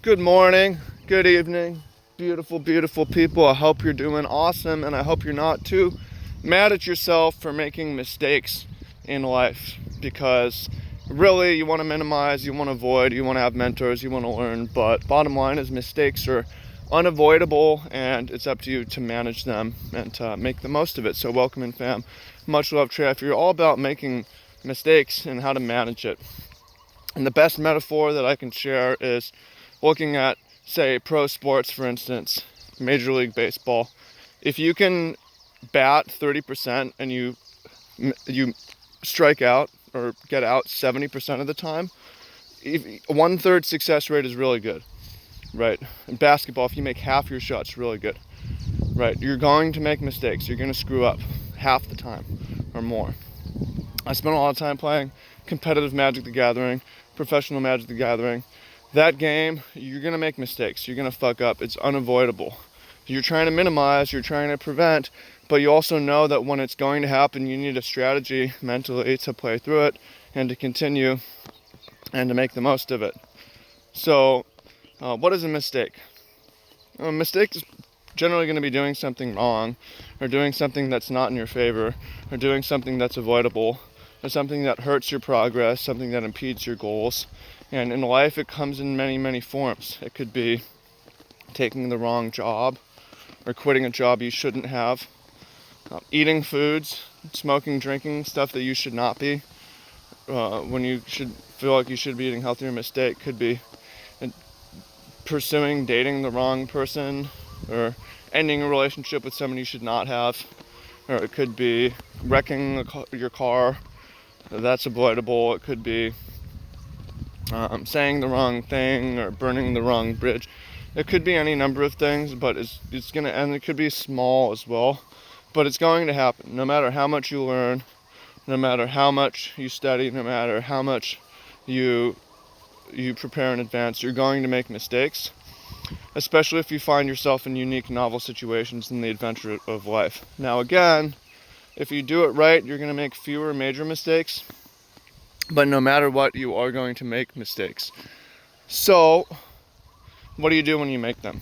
Good morning, good evening, beautiful, beautiful people. I hope you're doing awesome, and I hope you're not too mad at yourself for making mistakes in life, because really you want to minimize, you want to avoid, you want to have mentors, you want to learn, but bottom line is mistakes are unavoidable, and it's up to you to manage them and to make the most of it. So welcome in, fam. Much love, Trey. If you're all about making mistakes and how to manage it, and the best metaphor that I can share is looking at, say, pro sports, for instance, Major League Baseball. If you can bat 30% and you strike out or get out 70% of the time, one-third success rate is really good, right? In basketball, if you make half your shots, really good, right? You're going to make mistakes. You're going to screw up half the time or more. I spent a lot of time playing competitive Magic the Gathering, professional Magic the Gathering. That game, you're going to make mistakes. You're going to fuck up. It's unavoidable. You're trying to minimize, you're trying to prevent, but you also know that when it's going to happen, you need a strategy mentally to play through it and to continue and to make the most of it. So, what is a mistake? A mistake is generally going to be doing something wrong, or doing something that's not in your favor, or doing something that's avoidable, or something that hurts your progress, something that impedes your goals. And in life, it comes in many, many forms. It could be taking the wrong job, or quitting a job you shouldn't have, eating foods, smoking, drinking, stuff that you should not be, when you should feel like you should be eating healthier. Mistake could be pursuing, dating the wrong person, or ending a relationship with someone you should not have, or it could be wrecking your car. That's avoidable. It could be saying the wrong thing or burning the wrong bridge. It could be any number of things, but it's gonna, and it could be small as well, but it's going to happen no matter how much you learn, no matter how much you study, no matter how much you prepare in advance. You're going to make mistakes, especially if you find yourself in unique, novel situations in the adventure of life. Now again, if you do it right, you're going to make fewer major mistakes, but no matter what, you are going to make mistakes. So, what do you do when you make them?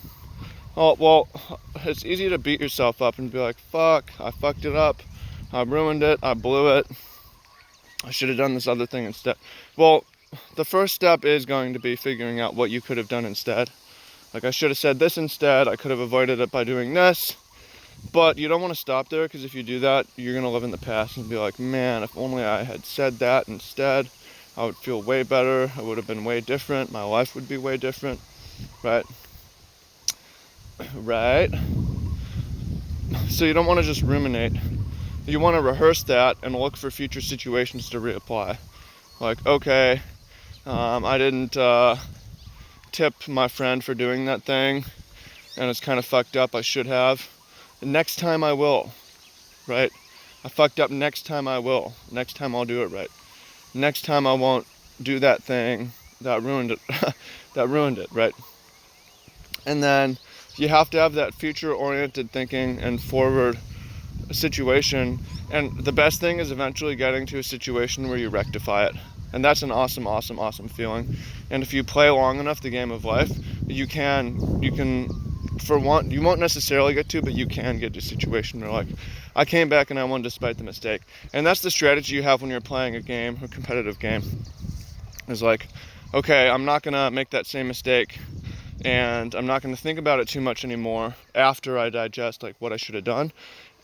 Oh, well, it's easy to beat yourself up and be like, fuck, I fucked it up, I ruined it, I blew it, I should have done this other thing instead. Well, the first step is going to be figuring out what you could have done instead. Like, I should have said this instead, I could have avoided it by doing this. But you don't want to stop there, because if you do that, you're going to live in the past and be like, man, if only I had said that instead, I would feel way better, I would have been way different, my life would be way different, right? Right? So you don't want to just ruminate. You want to rehearse that and look for future situations to reapply. Like, okay, I didn't tip my friend for doing that thing, and it's kind of fucked up, I should have. Next time I will, right? I fucked up, next time I will. Next time I'll do it right. Next time I won't do that thing that ruined it. That ruined it, right? And then you have to have that future-oriented thinking and forward situation. And the best thing is eventually getting to a situation where you rectify it. And that's an awesome, awesome, awesome feeling. And if you play long enough the game of life, you can, for one, you won't necessarily get to, but you can get to a situation where, like, I came back and I won despite the mistake. And that's the strategy you have when you're playing a game, a competitive game. Is like, okay, I'm not gonna make that same mistake, and I'm not gonna think about it too much anymore after I digest, like, what I should have done.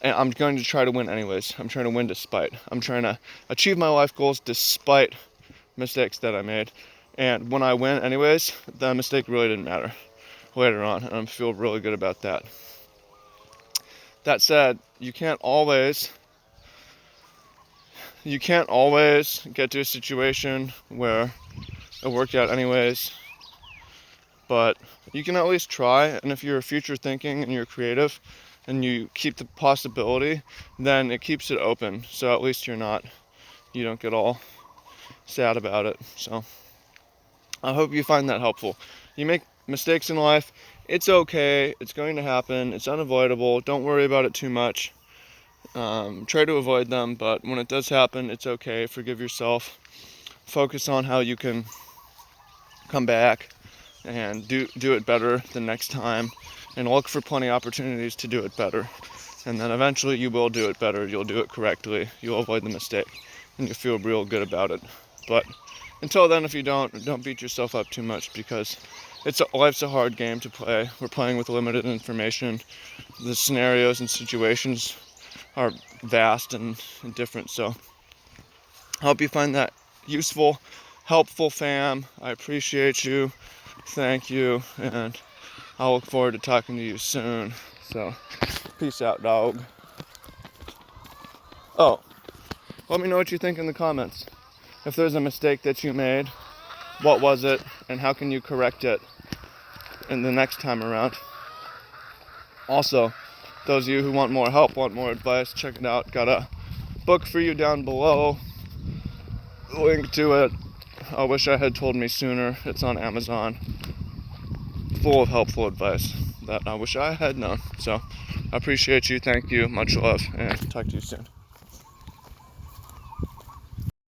And I'm going to try to win anyways. I'm trying to win despite. I'm trying to achieve my life goals despite mistakes that I made. And when I win anyways, the mistake really didn't matter later on, and I feel really good about that. That said, you can't always get to a situation where it worked out anyways, but you can at least try. And if you're future thinking and you're creative and you keep the possibility, then it keeps it open, so at least you don't get all sad about it. So I hope you find that helpful. You make mistakes in life, it's okay, it's going to happen, it's unavoidable, don't worry about it too much. Try to avoid them, but when it does happen, it's okay. Forgive yourself, focus on how you can come back and do it better the next time, and look for plenty of opportunities to do it better. And then eventually you will do it better, you'll do it correctly, you'll avoid the mistake, and you'll feel real good about it. But until then, if you don't beat yourself up too much, because life's a hard game to play. We're playing with limited information. The scenarios and situations are vast and different. So I hope you find that useful, helpful, fam. I appreciate you. Thank you. And I'll look forward to talking to you soon. So peace out, dog. Oh, let me know what you think in the comments. If there's a mistake that you made, what was it, and how can you correct it in the next time around? Also, those of you who want more help, want more advice, check it out. Got a book for you down below. Link to it. I wish I had told me sooner. It's on Amazon. Full of helpful advice that I wish I had known. So, I appreciate you. Thank you. Much love. And talk to you soon.